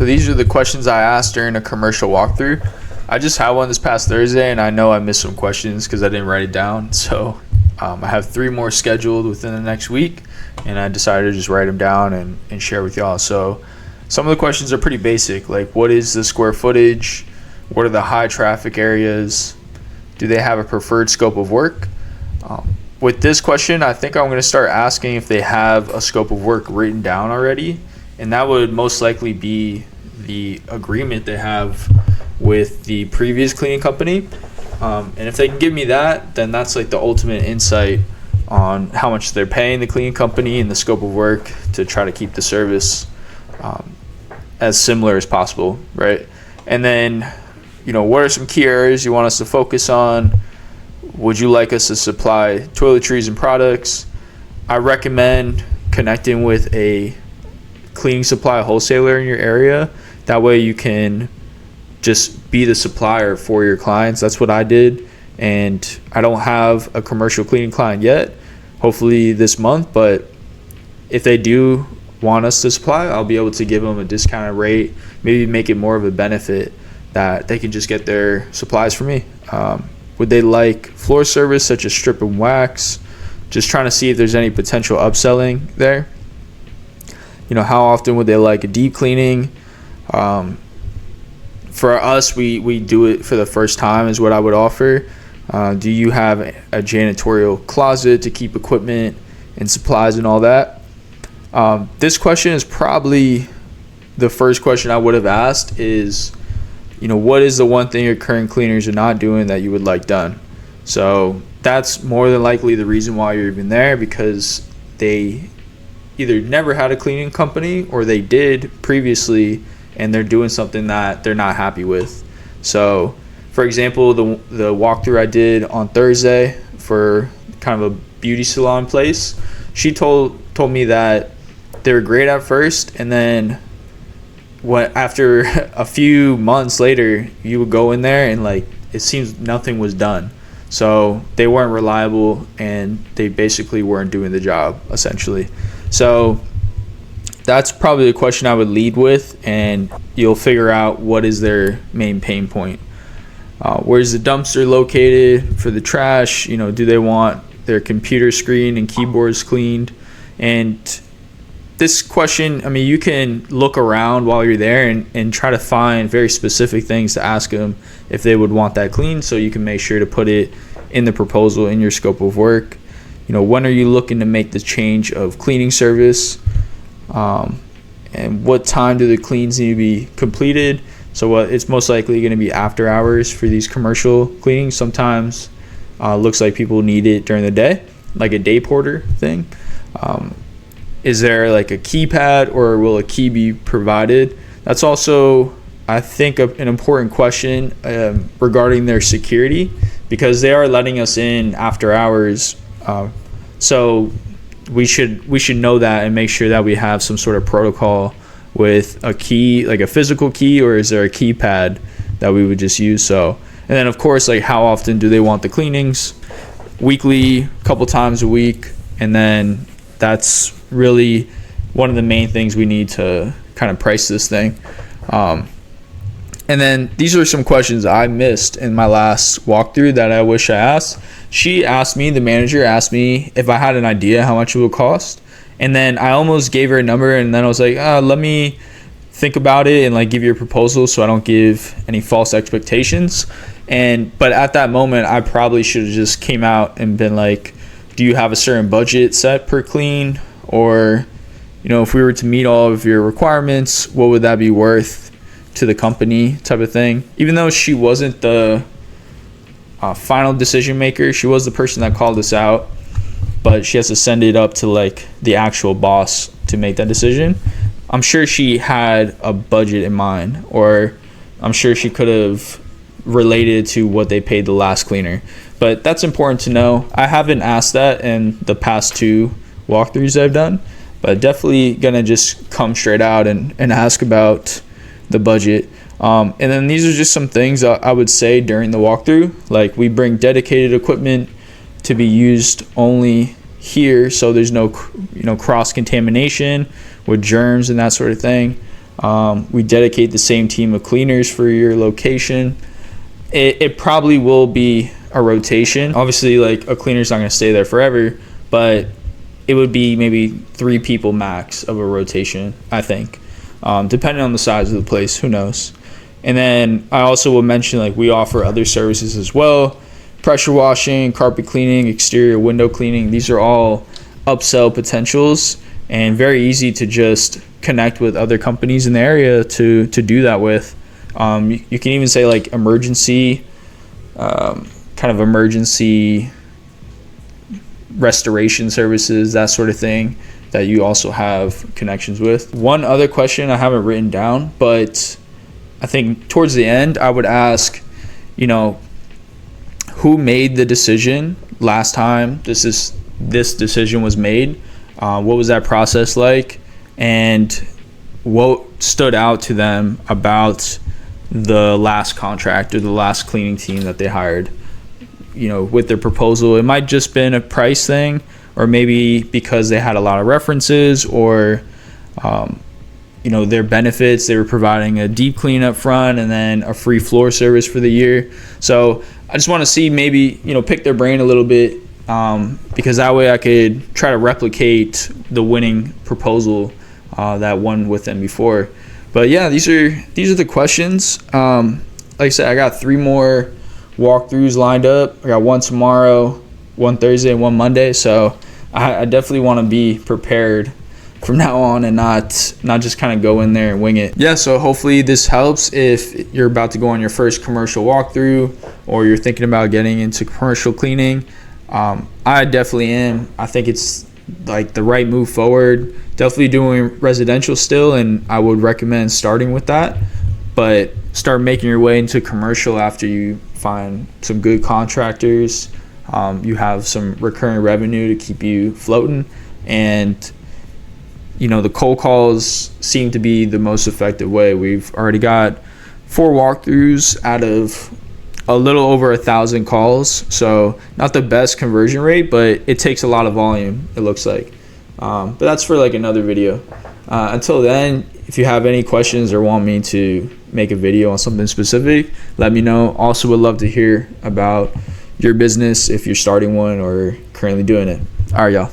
So these are the questions I asked during a commercial walkthrough. I just had one this past Thursday, and I know I missed some questions because I didn't write it down. So I have 3 more scheduled within the next week, and I decided to just write them down and share with y'all. So some of the questions are pretty basic, like what is the square footage? What are the high traffic areas? Do they have a preferred scope of work? With this question, I think I'm going to start asking if they have a scope of work written down already, and that would most likely be the agreement they have with the previous cleaning company. And if they can give me that, then that's like the ultimate insight on how much they're paying the cleaning company and the scope of work to try to keep the service as similar as possible, right? And then, what are some key areas you want us to focus on? Would you like us to supply toiletries and products? I recommend connecting with a cleaning supply wholesaler in your area. That way you can just be the supplier for your clients. That's what I did. And I don't have a commercial cleaning client yet, hopefully this month. But if they do want us to supply, I'll be able to give them a discounted rate, maybe make it more of a benefit that they can just get their supplies from me. Would they like floor service such as strip and wax? Just trying to see if there's any potential upselling there. How often would they like a deep cleaning? For us, we do it for the first time is what I would offer. Do you have a janitorial closet to keep equipment and supplies and all that? This question is probably the first question I would have asked is, what is the one thing your current cleaners are not doing that you would like done? So that's more than likely the reason why you're even there, because they either never had a cleaning company or they did previously and they're doing something that they're not happy with. So for example, the walkthrough I did on Thursday for kind of a beauty salon place, she told me that they were great at first, and then after a few months later, you would go in there and it seems nothing was done. So they weren't reliable and they basically weren't doing the job essentially. So that's probably the question I would lead with, and you'll figure out what is their main pain point. Where's the dumpster located for the trash? Do they want their computer screen and keyboards cleaned? And this question, you can look around while you're there and try to find very specific things to ask them if they would want that clean, so you can make sure to put it in the proposal in your scope of work. When are you looking to make the change of cleaning service? And what time do the cleans need to be completed? So it's most likely going to be after hours for these commercial cleanings. Sometimes looks like people need it during the day, like a day porter thing. Is there like a keypad, or will a key be provided? That's also, I think, an important question regarding their security, because they are letting us in after hours. So we should know that and make sure that we have some sort of protocol with a key, like a physical key, or is there a keypad that we would just use? So, and then of course, how often do they want the cleanings? Weekly, couple times a week, and then that's really one of the main things we need to kind of price this thing. And then these are some questions I missed in my last walkthrough that I wish I asked. The manager asked me if I had an idea how much it would cost. And then I almost gave her a number, and then I was like, let me think about it and give you a proposal so I don't give any false expectations. But at that moment, I probably should have just came out and been like, do you have a certain budget set per clean? Or, if we were to meet all of your requirements, what would that be worth to the company, type of thing. Even though she wasn't the final decision maker, she was the person that called us out, but she has to send it up to the actual boss to make that decision. I'm sure she had a budget in mind, or I'm sure she could have related to what they paid the last cleaner. But that's important to know. I haven't asked that in the past 2 walkthroughs I've done, but definitely gonna just come straight out and ask about the budget. And then these are just some things I would say during the walkthrough. We bring dedicated equipment to be used only here, so there's no cross contamination with germs and that sort of thing. We dedicate the same team of cleaners for your location. It probably will be a rotation. Obviously, like, a cleaner's not going to stay there forever, but it would be maybe 3 people max of a rotation, I think, depending on the size of the place. Who knows? And then I also will mention, like, we offer other services as well: pressure washing, carpet cleaning, exterior window cleaning. These are all upsell potentials, and very easy to just connect with other companies in the area to do that with. You can even say, like, emergency restoration services, that sort of thing, that you also have connections with. One other question I haven't written down, but I think towards the end I would ask, who made the decision last time this decision was made? What was that process like? And what stood out to them about the last contract or the last cleaning team that they hired, with their proposal? It might just been a price thing, or maybe because they had a lot of references, or their benefits. They were providing a deep clean up front and then a free floor service for the year. So I just want to see, maybe, pick their brain a little bit, because that way I could try to replicate the winning proposal that won with them before. But yeah, these are the questions. Like I said, I got 3 more walkthroughs lined up. I got one tomorrow, one Thursday, and one Monday. So I definitely want to be prepared from now on, and not just kind of go in there and wing it. Yeah, so hopefully this helps if you're about to go on your first commercial walkthrough, or you're thinking about getting into commercial cleaning. I definitely am. I think it's like the right move forward. Definitely doing residential still, and I would recommend starting with that, but start making your way into commercial after you find some good contractors. You have some recurring revenue to keep you floating, and the cold calls seem to be the most effective way. We've already got 4 walkthroughs out of a little over 1,000 calls, so not the best conversion rate, but it takes a lot of volume, it looks like. But that's for like another video. Until then, if you have any questions or want me to make a video on something specific, let me know. Also would love to hear about your business, if you're starting one or currently doing it. All right, y'all.